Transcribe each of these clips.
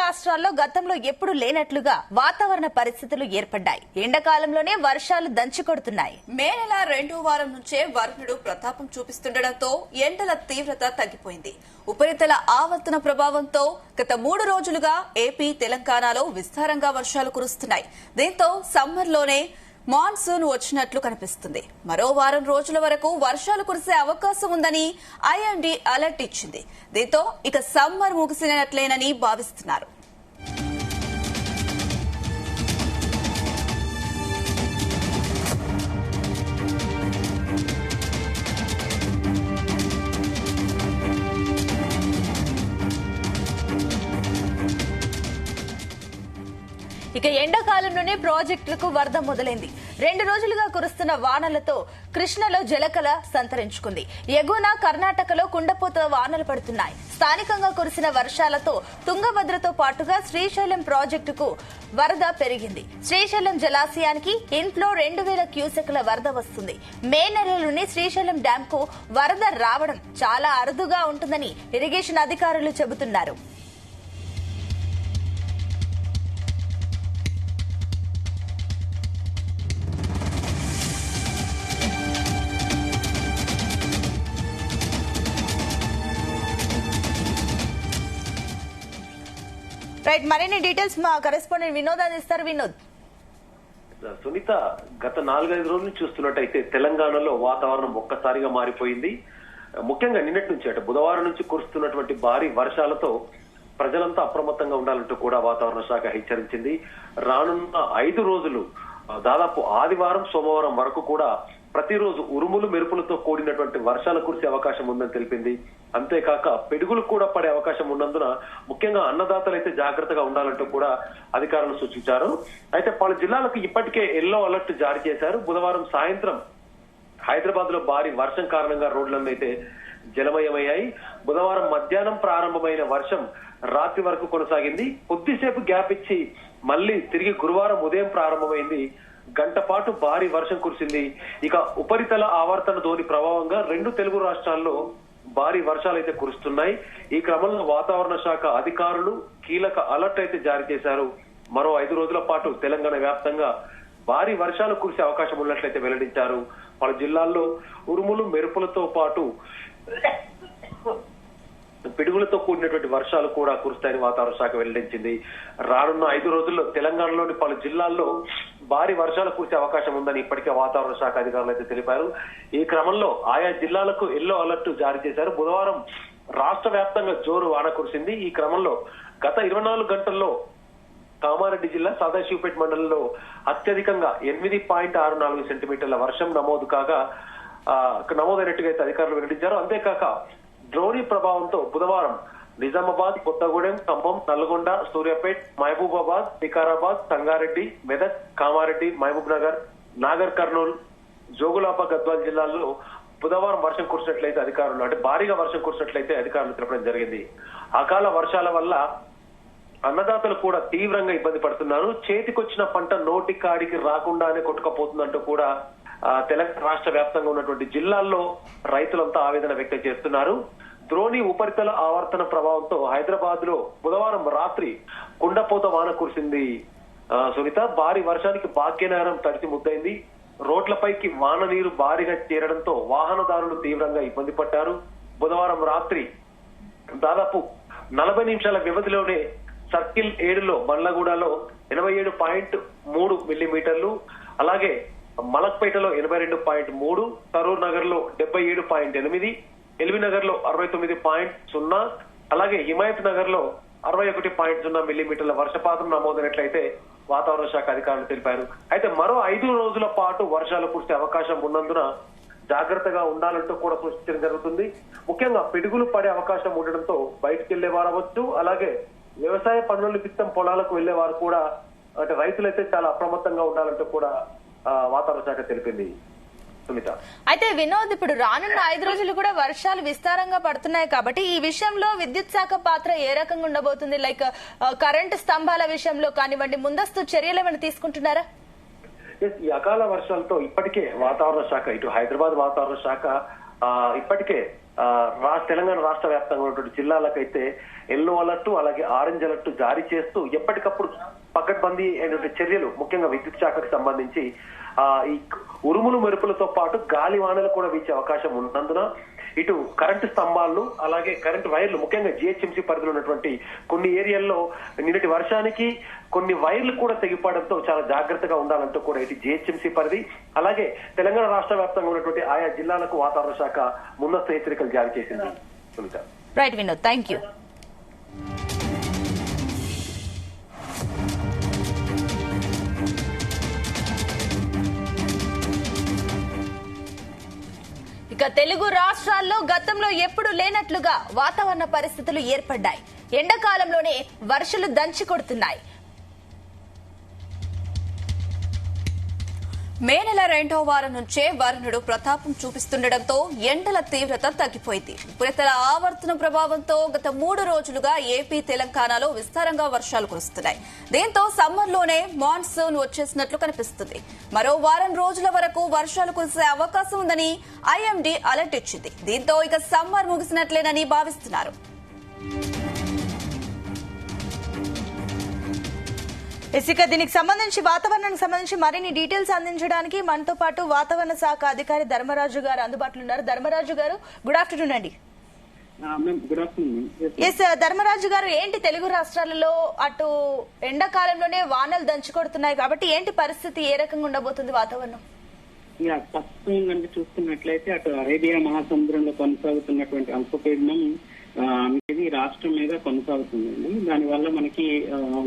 రాష్ట్రాల్లో గతంలో ఎప్పుడు లేనట్లుగా వాతావరణ పరిస్థితులు ఏర్పడ్డాయి. ఎండాకాలంలోనే వర్షాలు దంచికొడుతున్నాయి. మే నెల రెండో వారం నుంచే వరుణుడు ప్రతాపం చూపిస్తుండటంతో ఎండల తీవ్రత తగ్గిపోయింది. ఉపరితల ఆవర్తన ప్రభావంతో గత 3 రోజులుగా ఏపీ, తెలంగాణలో విస్తారంగా వర్షాలు కురుస్తున్నాయి. దీంతో సమ్మర్లోనే మాన్సూన్ వచ్చినట్లు కనిపిస్తుంది. మరో వారం రోజుల వరకు వర్షాలు కురిసే అవకాశం ఉందని ఐఎండీ అలర్ట్ ఇచ్చింది. దీంతో ఇక సమ్మర్ ముగిసినట్లేనని భావిస్తున్నారు. ఇక ఎండాకాలంలోనే ప్రాజెక్టులకు వరద మొదలైంది. 2 రోజులుగా కురుస్తున్న వానలతో కృష్ణలో జలకళ సంతరించుకుంది. ఎగువన కర్ణాటకలో కుండపోత వానలు పడుతున్నాయి. స్థానికంగా కురిసిన వర్షాలతో తుంగభద్రతో పాటుగా శ్రీశైలం ప్రాజెక్టుకు వరద పెరిగింది. శ్రీశైలం జలాశయానికి ఇంట్లో 2000 క్యూసెక్ల వరద వస్తుంది. మే నెలలోనే శ్రీశైలం డ్యాంకు వరద రావడం చాలా అరుదుగా ఉంటుందని ఇరిగేషన్ అధికారులు చెబుతున్నారు. రైట్, మరిన్ని డీటెయిల్స్ మా కరెస్పాండెంట్ వినోద్ అందిస్తారు. వినోద్, సునీత, గత 4-5 రోజులు చూస్తున్నట్టయితే తెలంగాణలో వాతావరణం ఒక్కసారిగా మారిపోయింది. ముఖ్యంగా నిన్నటి నుంచి అంటే బుధవారం నుంచి కురుస్తున్నటువంటి భారీ వర్షాలతో ప్రజలంతా అప్రమత్తంగా ఉండాలంటూ కూడా వాతావరణ శాఖ హెచ్చరించింది. రానున్న 5 రోజులు దాదాపు ఆదివారం, సోమవారం వరకు కూడా ప్రతిరోజు ఉరుములు, మెరుపులతో కూడినటువంటి వర్షాలు కురిసే అవకాశం ఉందని తెలిపింది. అంతేకాక పిడుగులు కూడా పడే అవకాశం ఉన్నందున ముఖ్యంగా అన్నదాతలు అయితే జాగ్రత్తగా ఉండాలంటూ కూడా అధికారులు సూచించారు. అయితే పలు జిల్లాలకు ఇప్పటికే ఎల్లో అలర్ట్ జారీ చేశారు. బుధవారం సాయంత్రం హైదరాబాద్ లో భారీ వర్షం కారణంగా రోడ్లన్నీ అయితే జలమయమయ్యాయి. బుధవారం మధ్యాహ్నం ప్రారంభమైన వర్షం రాత్రి వరకు కొనసాగింది. కొద్దిసేపు గ్యాప్ ఇచ్చి మళ్లీ తిరిగి గురువారం ఉదయం ప్రారంభమైంది. గంట పాటు భారీ వర్షం కురిసింది. ఇక ఉపరితల ఆవర్తన ధోని ప్రభావంగా 2 తెలుగు రాష్ట్రాల్లో భారీ వర్షాలు అయితే కురుస్తున్నాయి. ఈ క్రమంలో వాతావరణ శాఖ అధికారులు కీలక అలర్ట్ అయితే జారీ చేశారు. మరో 5 రోజుల పాటు తెలంగాణ వ్యాప్తంగా భారీ వర్షాలు కురిసే అవకాశం ఉన్నట్లయితే వెల్లడించారు. పలు జిల్లాల్లో ఉరుములు, మెరుపులతో పాటు పిడుగులతో కూడినటువంటి వర్షాలు కూడా కురుస్తాయని వాతావరణ శాఖ వెల్లడించింది. రానున్న 5 రోజుల్లో తెలంగాణలోని పలు జిల్లాల్లో భారీ వర్షాలు కురిసే అవకాశం ఉందని ఇప్పటికే వాతావరణ శాఖ అధికారులు అయితే తెలిపారు. ఈ క్రమంలో ఆయా జిల్లాలకు ఎల్లో అలర్ట్ జారీ చేశారు. బుధవారం రాష్ట్ర వ్యాప్తంగా జోరు వాన కురిసింది. ఈ క్రమంలో గత 24 గంటల్లో కామారెడ్డి జిల్లా సదాశివపేట మండలంలో అత్యధికంగా 8.64 సెంటీమీటర్ల వర్షం నమోదైనట్టుగా అయితే అధికారులు వెల్లడించారు. అంతేకాక ద్రోణి ప్రభావంతో బుధవారం నిజామాబాద్, కొత్తగూడెం, ఖమ్మం, నల్గొండ, సూర్యాపేట్, మహబూబాబాద్, వికారాబాద్, సంగారెడ్డి, మెదక్, కామారెడ్డి, మహబూబ్ నగర్, నాగర్ కర్నూలు, జోగులాంబ, గద్వాల్ జిల్లాల్లో బుధవారం వర్షం కురిసినట్లయితే అధికారులు అంటే భారీగా వర్షం కురిసినట్లయితే అధికారులు తెలపడం జరిగింది. అకాల వర్షాల వల్ల అన్నదాతలు కూడా తీవ్రంగా ఇబ్బంది పడుతున్నారు. చేతికొచ్చిన పంట నోటి కాడికి రాకుండానే కొట్టుకపోతుందంటూ కూడా తెలంగాణ రాష్ట్ర వ్యాప్తంగా ఉన్నటువంటి జిల్లాల్లో రైతులంతా ఆవేదన వ్యక్తం చేస్తున్నారు. ద్రోణి ఉపరితల ఆవర్తన ప్రభావంతో హైదరాబాద్ లో బుధవారం రాత్రి కుండపోత వాన కురిసింది. సునీత, భారీ వర్షానికి భాగ్యనగరం తడిసి ముద్దైంది. రోడ్లపైకి వాన నీరు భారీగా చేరడంతో వాహనదారులు తీవ్రంగా ఇబ్బంది పడ్డారు. బుధవారం రాత్రి దాదాపు 40 నిమిషాల వ్యవధిలోనే సర్కిల్ 7లో బండ్లగూడలో 87.3 మిల్లీమీటర్లు, అలాగే మలక్పేటలో 82.3, సరూర్ నగర్ లో 77.8, ఎల్బీ నగర్ లో 69.0, అలాగే హిమాయత్ నగర్ లో 61.0 మిల్లీమీటర్ల వర్షపాతం నమోదైనట్లయితే వాతావరణ శాఖ అధికారులు తెలిపారు. అయితే మరో 5 రోజుల పాటు వర్షాలు కురిసే అవకాశం ఉన్నందున జాగ్రత్తగా ఉండాలంటూ కూడా సూచించడం జరుగుతుంది. ముఖ్యంగా పిడుగులు పడే అవకాశం ఉండడంతో బయటకు వెళ్లే వారు అవ్వచ్చు, అలాగే వ్యవసాయ పనుల నిమిత్తం పొలాలకు వెళ్లే వారు కూడా అంటే రైతులైతే చాలా అప్రమత్తంగా ఉండాలంటూ కూడా వాతావరణ శాఖ తెలిపింది. సునీత, అయితే వినోద్, ఇప్పుడు రానున్న 5 రోజులు కూడా వర్షాలు విస్తారంగా పడుతున్నాయి కాబట్టి ఈ విషయంలో విద్యుత్ శాఖ పాత్ర ఏ రకంగా ఉండబోతుంది? లైక్ కరెంటు స్తంభాల విషయంలో కానివ్వండి, ముందస్తు చర్యలు ఏమైనా తీసుకుంటున్నారా? ఈ అకాల వర్షాలతో ఇప్పటికే వాతావరణ శాఖ ఇటు హైదరాబాద్ వాతావరణ శాఖ ఇప్పటికే తెలంగాణ రాష్ట్ర వ్యాప్తంగా ఉన్నటువంటి జిల్లాలకైతే ఎల్లో అలర్ట్ అలాగే ఆరెంజ్ అలర్ట్ జారీ చేస్తూ ఎప్పటికప్పుడు పకడ్బందీ అయినటువంటి చర్యలు ముఖ్యంగా విద్యుత్ శాఖకు సంబంధించి ఈ ఉరుములు మెరుపులతో పాటు గాలి వానలు కూడా వీచే అవకాశం ఉన్నందున ఇటు కరెంటు స్తంభాలను అలాగే కరెంటు వైర్లు ముఖ్యంగా జిహెచ్ఎంసీ పరిధిలో ఉన్నటువంటి కొన్ని ఏరియాల్లో నిన్నటి వర్షానికి కొన్ని వైర్లు కూడా తెగిపడంతో చాలా జాగ్రత్తగా ఉండాలంటూ కూడా ఇటు జిహెచ్ఎంసీ పరిధి అలాగే తెలంగాణ రాష్ట్ర వ్యాప్తంగా ఉన్నటువంటి ఆయా జిల్లాలకు వాతావరణ శాఖ ముందస్తు హెచ్చరికలు జారీ చేసింది. Sunitha. Right Vinod, thank you. ఇక తెలుగు రాష్ట్రాల్లో గతంలో ఎప్పుడు లేనట్లుగా వాతావరణ పరిస్థితులు ఏర్పడ్డాయి. ఎండాకాలంలోనే వర్షాలు దంచి కొడుతున్నాయి. మే నెల 2వ వారం నుంచే వరుణుడు ప్రతాపం చూపిస్తుండటంతో ఎండల తీవ్రత తగ్గిపోయింది. ఉపరితల ఆవర్తన ప్రభావంతో గత 3 రోజులుగా ఏపీ తెలంగాణలో విస్తారంగా వర్షాలు కురుస్తున్నాయి. దీంతో సమ్మర్లోనే మాన్సూన్ వచ్చేసినట్లు కనిపిస్తుంది. మరో వారం రోజుల వరకు వర్షాలు కురిసే అవకాశం ఉందని ఐఎండీ అలర్ట్ ఇచ్చింది. దీంతో ఇక సమ్మర్ ముగిసినట్లేనని భావిస్తున్నారు. ఇక దీనికి సంబంధించి వాతావరణానికి సంబంధించి మరిన్ని డీటెయిల్స్ అందించడానికి మనతో పాటు వాతావరణ శాఖ అధికారి ధర్మరాజు గారు అందుబాటులో ఉన్నారు. ధర్మరాజు గారు, గుడ్ ఆఫ్టర్నూన్ అండి. ఎస్ ధర్మరాజు గారు, ఏంటి తెలుగు రాష్ట్రాలలో అటు ఎండాకాలంలోనే వానలు దంచుకొడుతున్నాయి కాబట్టి ఏంటి పరిస్థితి, ఏ రకంగా ఉండబోతుంది వాతావరణం? ప్రస్తుతం కనుక చూస్తున్నట్లయితే అటు అరేబియా మహాసముద్రంలో కొనసాగుతున్నటువంటి అల్పపీడనం అనేది రాష్ట్రం మీద కొనసాగుతుందండి. దానివల్ల మనకి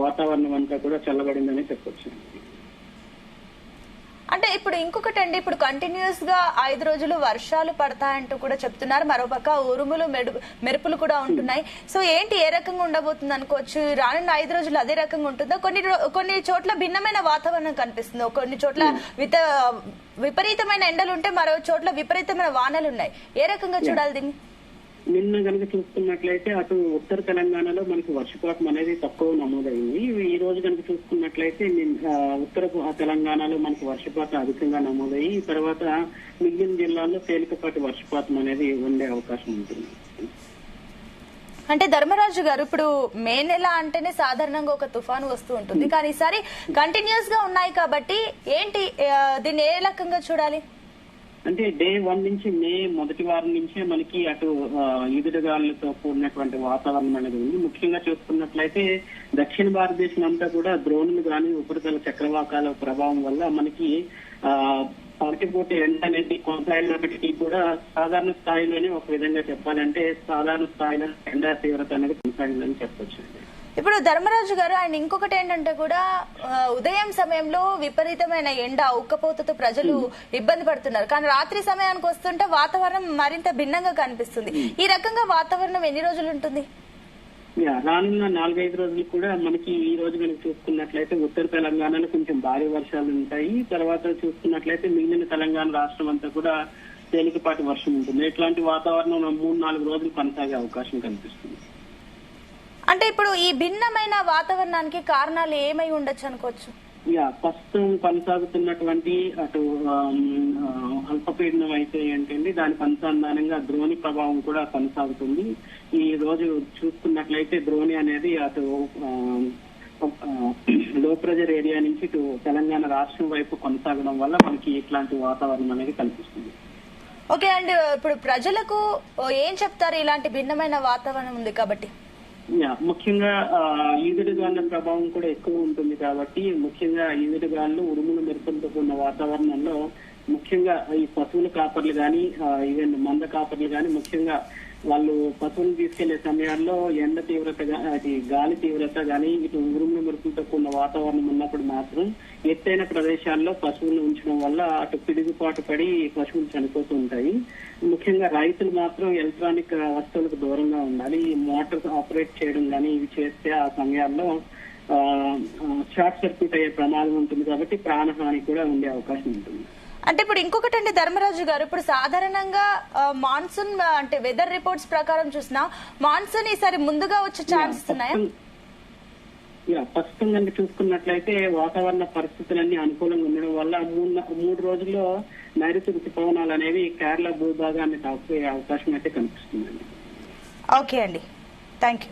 వాతావరణం అంతా కూడా చల్లబడిందని చెప్పొచ్చు. అంటే ఇప్పుడు ఇంకొకటి అండి, ఇప్పుడు కంటిన్యూస్ గా 5 రోజులు వర్షాలు పడతాయంటూ కూడా చెప్తున్నారు. మరోపక్క ఉరుములు మెరుపులు కూడా ఉంటున్నాయి. సో ఏంటి, ఏ రకంగా ఉండబోతుంది అనుకోవచ్చు? రానున్న 5 రోజులు అదే రకంగా ఉంటుందా? కొన్ని చోట్ల భిన్నమైన వాతావరణం కనిపిస్తుంది. కొన్ని చోట్ల విపరీతమైన ఎండలు ఉంటే మరో చోట్ల విపరీతమైన వానలు ఉన్నాయి. ఏ రకంగా చూడాలి దీన్ని? నిన్న కనుక చూసుకున్నట్లయితే అటు ఉత్తర తెలంగాణలో మనకి వర్షపాతం అనేది తక్కువ నమోదైంది. ఈ రోజు కనుక చూసుకున్నట్లయితే ఉత్తర తెలంగాణలో మనకి వర్షపాతం అధికంగా నమోదయ్యి తర్వాత మిగిలిన జిల్లాల్లో తేలికపాటి వర్షపాతం అనేది ఉండే అవకాశం ఉంటుంది. అంటే ధర్మరాజు గారు, ఇప్పుడు మే నెల అంటేనే సాధారణంగా ఒక తుఫాను వస్తూ ఉంటుంది, కానీ ఈసారి కంటిన్యూస్ గా ఉన్నాయి కాబట్టి ఏంటి దీన్ని ఏ రకంగా చూడాలి? అంటే డే 1 నుంచి మే మొదటి వారం నుంచే మనకి అటు ఈదురుగాలులతో కూడినటువంటి వాతావరణం అనేది ఉంది. ముఖ్యంగా చూసుకున్నట్లయితే దక్షిణ భారతదేశం అంతా కూడా ద్రోణులు గాని ఉపరితల చక్రవాకాల ప్రభావం వల్ల మనకి పగటిపూట ఎండ అనేది కొనసాగినప్పటికీ కూడా సాధారణ స్థాయిలోనే ఒక విధంగా చెప్పాలంటే సాధారణ స్థాయిలో ఎండ తీవ్రత అనేది కొనసాగిందని చెప్పొచ్చు. ఇప్పుడు ధర్మరాజు గారు, ఆయన ఇంకొకటి ఏంటంటే కూడా ఉదయం సమయంలో విపరీతమైన ఎండ ఉక్కపోతతో ప్రజలు ఇబ్బంది పడుతున్నారు, కానీ రాత్రి సమయానికి వస్తుంటే వాతావరణం మరింత భిన్నంగా కనిపిస్తుంది. ఈ రకంగా వాతావరణం ఎన్ని రోజులు ఉంటుంది? రానున్న 4-5 రోజులు కూడా మనకి ఈ రోజు కనుక చూసుకున్నట్లయితే ఉత్తర తెలంగాణలో కొంచెం భారీ వర్షాలు ఉంటాయి. తర్వాత చూసుకున్నట్లయితే మిగిలిన తెలంగాణ రాష్ట్రం అంతా కూడా తేలికపాటి వర్షం ఉంటుంది. ఇట్లాంటి వాతావరణం 3-4 రోజులు కొనసాగే అవకాశం కనిపిస్తుంది. అంటే ఇప్పుడు ఈ భిన్నమైన వాతావరణానికి కారణాలు ఏమై ఉండొచ్చు అనుకోవచ్చు? ప్రస్తుతం కొనసాగుతున్నటువంటి అటు అల్పపీడనం అయితే ఏంటండి, దానికి అనుసంధానంగా ద్రోణి ప్రభావం కూడా కొనసాగుతుంది. ఈ రోజు చూసుకున్నట్లయితే ద్రోణి అనేది అటు లో ప్రెజర్ ఏరియా నుంచి ఇటు తెలంగాణ రాష్ట్రం వైపు కొనసాగడం వల్ల మనకి ఇట్లాంటి వాతావరణం అనేది కనిపిస్తుంది. ఓకే అండి, ఇప్పుడు ప్రజలకు ఏం చెప్తారు ఇలాంటి భిన్నమైన వాతావరణం ఉంది కాబట్టి? ముఖ్యంగా ఈదురుగాళ్ల ప్రభావం కూడా ఎక్కువ ఉంటుంది కాబట్టి ముఖ్యంగా ఈదురుగాళ్లు ఉరుములు మెరుపులతో కూడిన వాతావరణంలో ముఖ్యంగా ఈ పశువుల కాపర్లు గాని ఈవెన్ మంద కాపర్లు గాని ముఖ్యంగా వాళ్ళు పశువులు తీసుకెళ్లే సమయాల్లో ఎండ తీవ్రత అది గాలి తీవ్రత గాని ఇటు ఉరుములు మెరుపులతో కూడిన వాతావరణం ఉన్నప్పుడు మాత్రం ఎత్తైన ప్రదేశాల్లో పశువులను ఉంచడం వల్ల అటు పిడుగుపాటు పడి పశువులు చనిపోతూ ఉంటాయి. ముఖ్యంగా రైతులు మాత్రం ఎలక్ట్రానిక్ వస్తువులకు దూరంగా ఉండాలి. ఈ మోటార్ ఆపరేట్ చేయడం కానీ ఇవి చేస్తే ఆ సమయాల్లో షార్ట్ సర్క్యూట్ అయ్యే ప్రమాదం ఉంటుంది కాబట్టి ప్రాణహాని కూడా ఉండే అవకాశం ఉంటుంది. అంటే ఇప్పుడు ఇంకొకటి అండి ధర్మరాజు గారు, ఇప్పుడు సాధారణంగా మాన్సూన్ అంటే వెదర్ రిపోర్ట్స్ ప్రకారం చూసినా మాన్సూన్ ఈసారి ముందుగా వచ్చే ఛాన్సెస్ ఉన్నాయా? ప్రస్తుతం కనుక చూసుకున్నట్లయితే వాతావరణ పరిస్థితులన్నీ అనుకూలంగా ఉండడం వల్ల మూడు రోజుల్లో నైరుతి ఋతుపవనాలు అనేవి కేరళ భూభాగాన్ని తాకే అవకాశం అయితే కనిపిస్తుందండి. ఓకే అండి, థ్యాంక్ యూ.